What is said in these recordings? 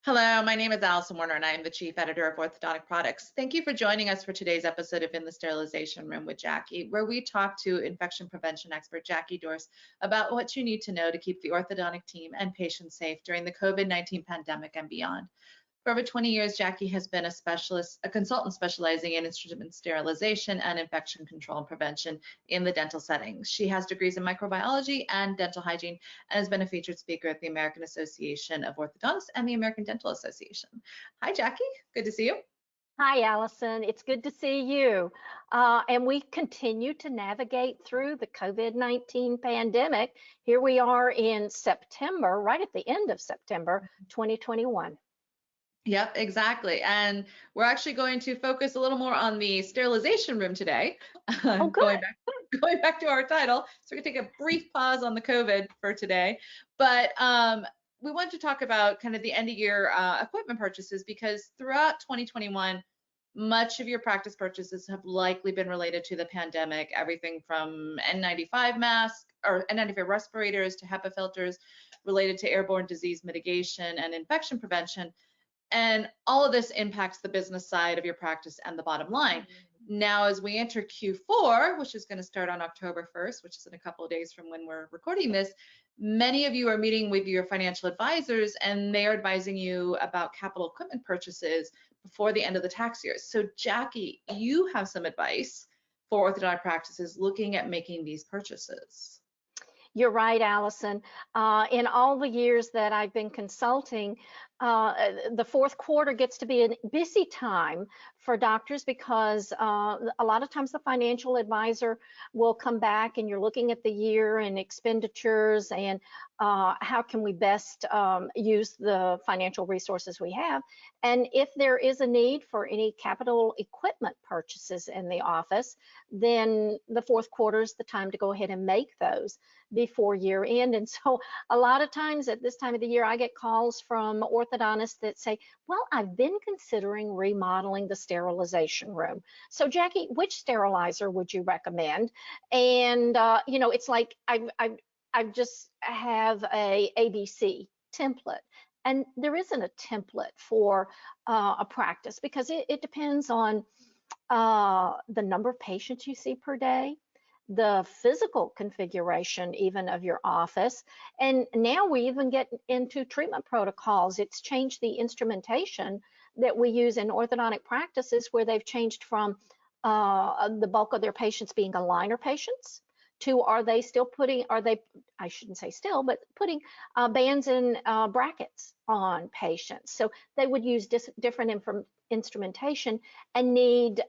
Hello, my name is Allison Warner, and I am the Chief Editor of Orthodontic Products. Thank you for joining us for today's episode of In the Sterilization Room with Jackie, where we talk to infection prevention expert Jackie Dorse about what you need to know to keep the orthodontic team and patients safe during the COVID-19 pandemic and beyond. For over 20 years, Jackie has been a consultant specializing in instrument sterilization and infection control and prevention in the dental setting. She has degrees in microbiology and dental hygiene and has been a featured speaker at the American Association of Orthodontists and the American Dental Association. Hi, Jackie. Good to see you. Hi, Allison. It's good to see you. And we continue to navigate through the COVID-19 pandemic. Here we are in September, right at the end of September 2021. Yep, exactly. And we're actually going to focus a little more on the sterilization room today. Oh, good. Going back to our title. So we're going to take a brief pause on the COVID for today. But we want to talk about kind of the end of year equipment purchases, because throughout 2021, much of your practice purchases have likely been related to the pandemic, everything from N95 masks or N95 respirators to HEPA filters related to airborne disease mitigation and infection prevention. And all of this impacts the business side of your practice and the bottom line. Now, as we enter Q4, which is going to start on October 1st, which is in a couple of days from when we're recording this, many of you are meeting with your financial advisors, and they are advising you about capital equipment purchases before the end of the tax year. So, Jackie, you have some advice for orthodontic practices looking at making these purchases. You're right, Allison. In all the years that I've been consulting, the fourth quarter gets to be a busy time for doctors because a lot of times the financial advisor will come back and you're looking at the year and expenditures and how can we best use the financial resources we have. And if there is a need for any capital equipment purchases in the office, then the fourth quarter is the time to go ahead and make those before year end. And so a lot of times at this time of the year, I get calls from orthodontists that say, well, I've been considering remodeling the sterilization room. So Jackie, which sterilizer would you recommend? And you know, it's like I just have a ABC template. And there isn't a template for a practice because it depends on the number of patients you see per day, the physical configuration even of your office. And now we even get into treatment protocols. It's changed the instrumentation that we use in orthodontic practices, where they've changed from the bulk of their patients being aligner patients to I shouldn't say still, but putting bands and brackets on patients. So they would use different instrumentation and need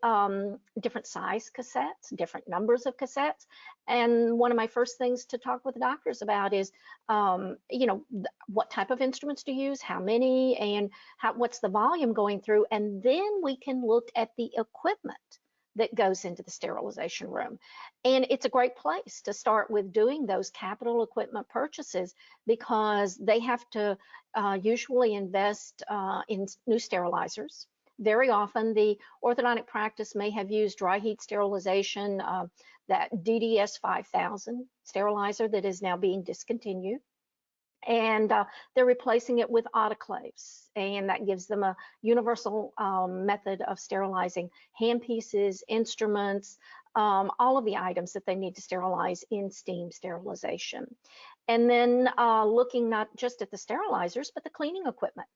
different size cassettes, different numbers of cassettes. And one of my first things to talk with doctors about is, you know, what type of instruments to use, how many, and what's the volume going through. And then we can look at the equipment that goes into the sterilization room. And it's a great place to start with doing those capital equipment purchases, because they have to usually invest in new sterilizers. Very often the orthodontic practice may have used dry heat sterilization, that DDS 5000 sterilizer that is now being discontinued. And they're replacing it with autoclaves, and that gives them a universal method of sterilizing handpieces, instruments, all of the items that they need to sterilize in steam sterilization. And then looking not just at the sterilizers, but the cleaning equipment.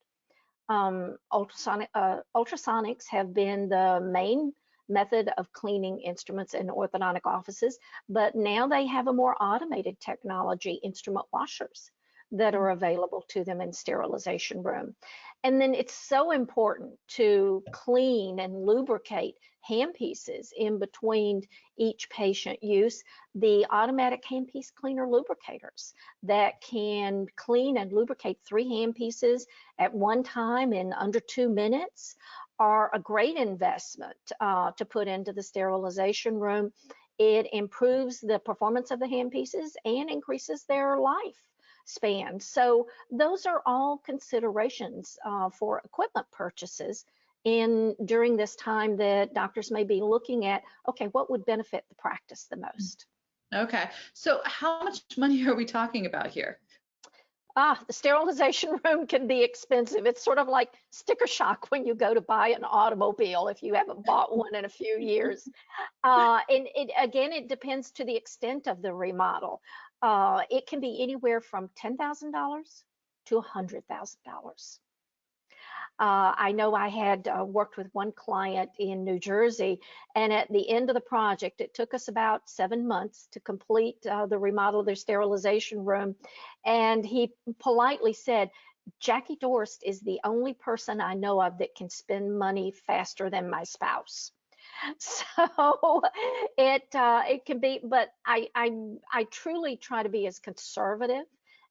Ultrasonics have been the main method of cleaning instruments in orthodontic offices, but now they have a more automated technology, instrument washers, that are available to them in sterilization room. And then it's so important to clean and lubricate handpieces in between each patient use. The automatic handpiece cleaner lubricators that can clean and lubricate 3 handpieces at one time in under 2 minutes are a great investment to put into the sterilization room. It improves the performance of the handpieces and increases their life span. So those are all considerations for equipment purchases during this time that doctors may be looking at, okay, what would benefit the practice the most? Okay, so how much money are we talking about here? The sterilization room can be expensive. It's sort of like sticker shock when you go to buy an automobile if you haven't bought one in a few years. And again, it depends to the extent of the remodel. It can be anywhere from $10,000 to $100,000. I know I had worked with one client in New Jersey, and at the end of the project, it took us about 7 months to complete the remodel of their sterilization room. And he politely said, Jackie Dorst is the only person I know of that can spend money faster than my spouse. So it can be, but I truly try to be as conservative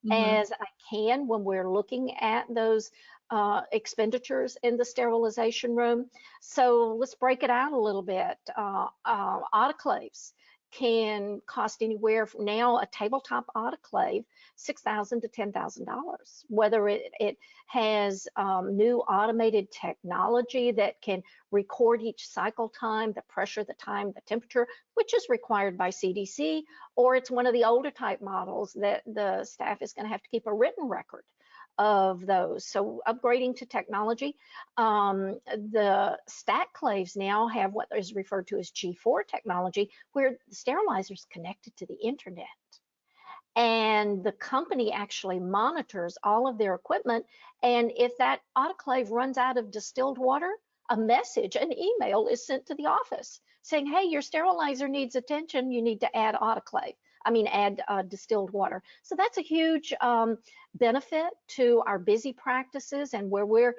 Hmm. as I can when we're looking at those expenditures in the sterilization room. So let's break it out a little bit. Autoclaves can cost anywhere from now a tabletop autoclave $6,000 to $10,000. Whether it has new automated technology that can record each cycle time, the pressure, the time, the temperature, which is required by CDC, or it's one of the older type models that the staff is going to have to keep a written record of those. So upgrading to technology. The stat claves now have what is referred to as G4 technology, where the sterilizer is connected to the internet. And the company actually monitors all of their equipment. And if that autoclave runs out of distilled water, a message, an email is sent to the office saying, hey, your sterilizer needs attention. You need to add add distilled water. So that's a huge benefit to our busy practices and where we're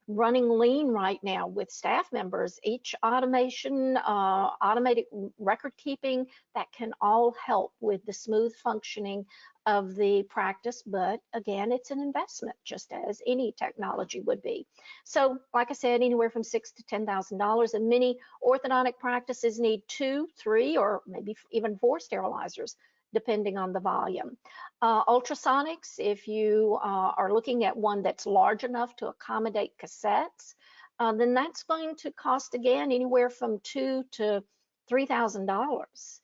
running lean right now with staff members. Each automation, automated record keeping, that can all help with the smooth functioning of the practice. But again, it's an investment, just as any technology would be. So, like I said, anywhere from $6,000 to $10,000, and many orthodontic practices need 2, 3, or maybe even 4 sterilizers, depending on the volume. Ultrasonics, if you are looking at one that's large enough to accommodate cassettes, then that's going to cost, again, anywhere from $2,000 to $3,000.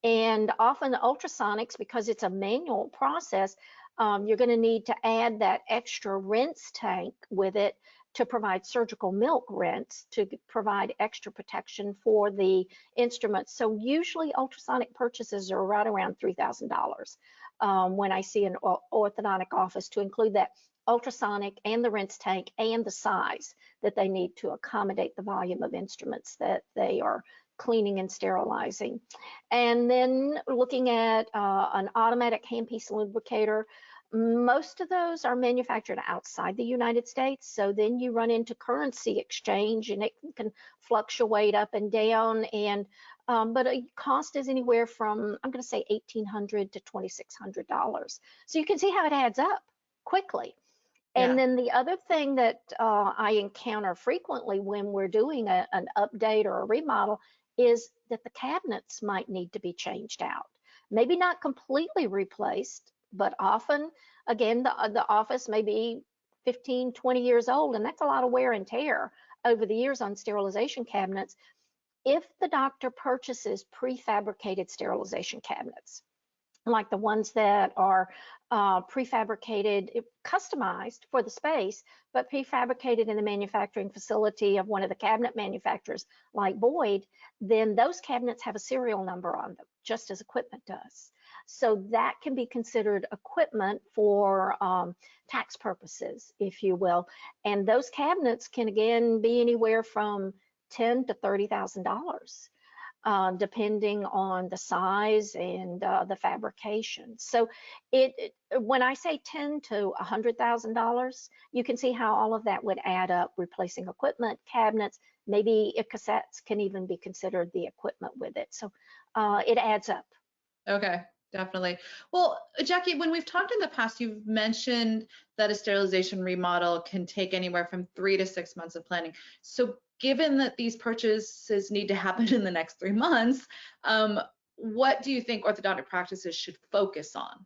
And often the ultrasonics, because it's a manual process, you're going to need to add that extra rinse tank with it to provide surgical milk rinse to provide extra protection for the instruments. So usually ultrasonic purchases are right around $3,000 when I see an orthodontic office to include that ultrasonic and the rinse tank and the size that they need to accommodate the volume of instruments that they are cleaning and sterilizing. And then looking at an automatic handpiece lubricator, most of those are manufactured outside the United States. So then you run into currency exchange and it can fluctuate up and down. And but a cost is anywhere from, I'm going to say $1,800 to $2,600. So you can see how it adds up quickly. And Yeah. then the other thing that I encounter frequently when we're doing an update or a remodel is that the cabinets might need to be changed out. Maybe not completely replaced, but often, again, the office may be 15, 20 years old, and that's a lot of wear and tear over the years on sterilization cabinets. If the doctor purchases prefabricated sterilization cabinets, like the ones that are prefabricated, customized for the space, but prefabricated in the manufacturing facility of one of the cabinet manufacturers like Boyd, then those cabinets have a serial number on them, just as equipment does. So that can be considered equipment for tax purposes, if you will. And those cabinets can, again, be anywhere from $10,000 to $30,000. Depending on the size and the fabrication. So when I say $10,000 to $100,000, you can see how all of that would add up, replacing equipment, cabinets, maybe cassettes can even be considered the equipment with it. So it adds up. Okay, definitely. Well, Jackie, when we've talked in the past, you've mentioned that a sterilization remodel can take anywhere from 3 to 6 months of planning. So given that these purchases need to happen in the next 3 months, what do you think orthodontic practices should focus on?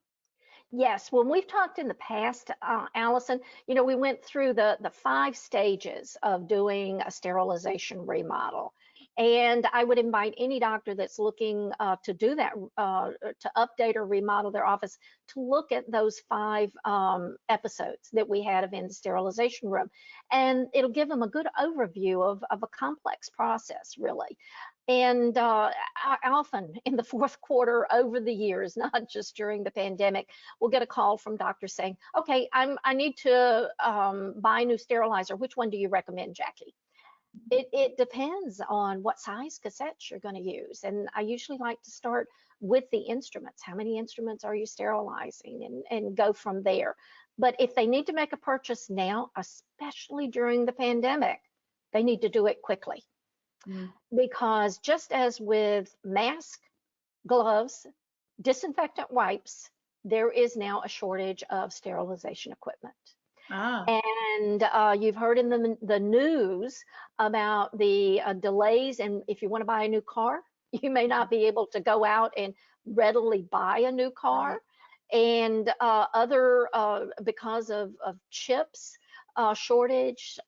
Yes, when we've talked in the past, Allison, we went through the 5 stages of doing a sterilization remodel. And I would invite any doctor that's looking to do that, to update or remodel their office, to look at those 5 episodes that we had of In the Sterilization Room. And it'll give them a good overview of a complex process, really. And I often in the fourth quarter over the years, not just during the pandemic, we'll get a call from doctors saying, okay, I need to buy a new sterilizer. Which one do you recommend, Jackie? It depends on what size cassettes you're going to use. And I usually like to start with the instruments. How many instruments are you sterilizing, and go from there. But if they need to make a purchase now, especially during the pandemic, they need to do it quickly. Because just as with masks, gloves, disinfectant wipes, there is now a shortage of sterilization equipment. And you've heard in the news about the delays, and if you want to buy a new car, you may not be able to go out and readily buy a new car. And because of chips shortage,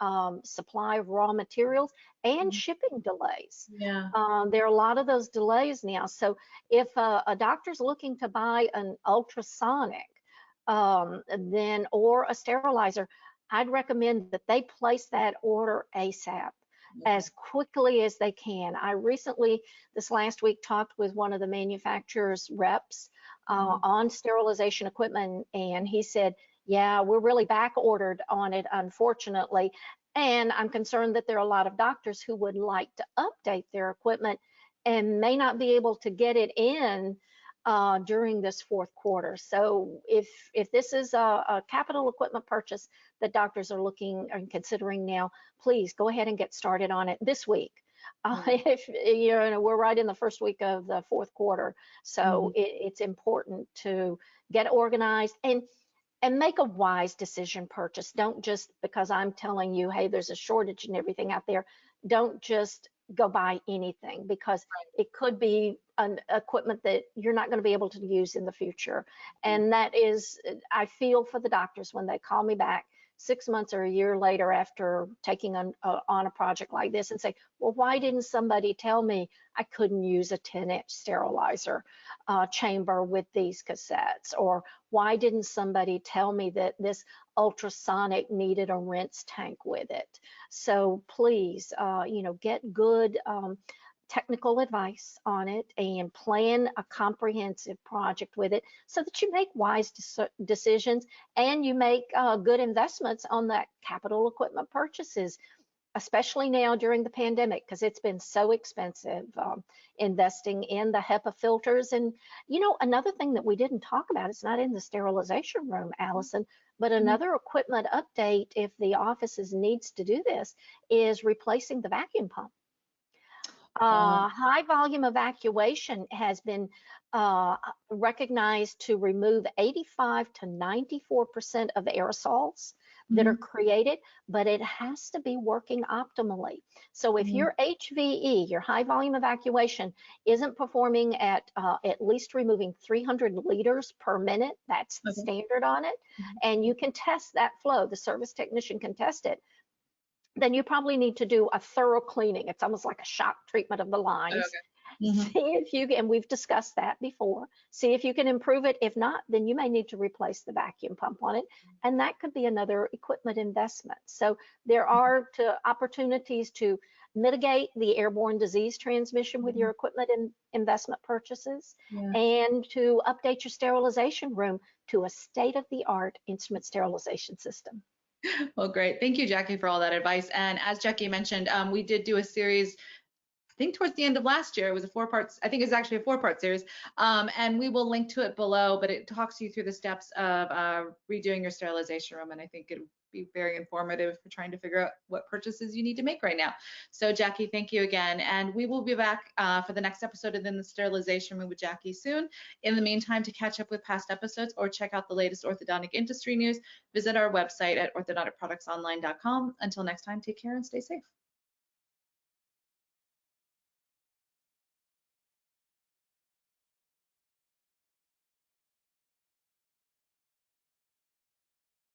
supply of raw materials, and shipping delays. Yeah. There are a lot of those delays now. So if a doctor's looking to buy an ultrasonic, or a sterilizer, I'd recommend that they place that order ASAP, as quickly as they can. I recently, this last week, talked with one of the manufacturer's reps on sterilization equipment, and he said, yeah, we're really back ordered on it, unfortunately. And I'm concerned that there are a lot of doctors who would like to update their equipment and may not be able to get it in during this fourth quarter. So if this is a capital equipment purchase that doctors are looking and considering now, please go ahead and get started on it this week. If we're right in the first week of the fourth quarter, so it's important to get organized and make a wise decision purchase. Don't just, because I'm telling you, hey, there's a shortage and everything out there, don't just go buy anything, because it could be an equipment that you're not going to be able to use in the future. And that is, I feel for the doctors when they call me back 6 months or a year later after taking on a project like this and say, well, why didn't somebody tell me I couldn't use a 10-inch sterilizer chamber with these cassettes? Or why didn't somebody tell me that this ultrasonic needed a rinse tank with it? So please, get good technical advice on it and plan a comprehensive project with it, so that you make wise decisions and you make good investments on that capital equipment purchases, especially now during the pandemic, because it's been so expensive investing in the HEPA filters. And another thing that we didn't talk about, it's not in the sterilization room, Allison, but another equipment update, if the offices needs to do this, is replacing the vacuum pump. High volume evacuation has been recognized to remove 85 to 94% of aerosols that are created, but it has to be working optimally. So if your HVE, your high volume evacuation, isn't performing at least removing 300 liters per minute, that's the standard on it, and you can test that flow, the service technician can test it, then you probably need to do a thorough cleaning. It's almost like a shock treatment of the lines. See if you can, and we've discussed that before, see if you can improve it. If not, then you may need to replace the vacuum pump on it, and that could be another equipment investment. So there are opportunities to mitigate the airborne disease transmission with your equipment and investment purchases, and to update your sterilization room to a state-of-the-art instrument sterilization system. Well, great. Thank you, Jackie, for all that advice. And as Jackie mentioned, we did do a series, I think towards the end of last year. It was a 4-part, I think it's actually a 4-part series. And we will link to it below, but it talks you through the steps of redoing your sterilization room. And I think it would be very informative for trying to figure out what purchases you need to make right now. So Jackie, thank you again. And we will be back for the next episode of In the Sterilization Room with Jackie soon. In the meantime, to catch up with past episodes or check out the latest orthodontic industry news, visit our website at orthodonticproductsonline.com. Until next time, take care and stay safe.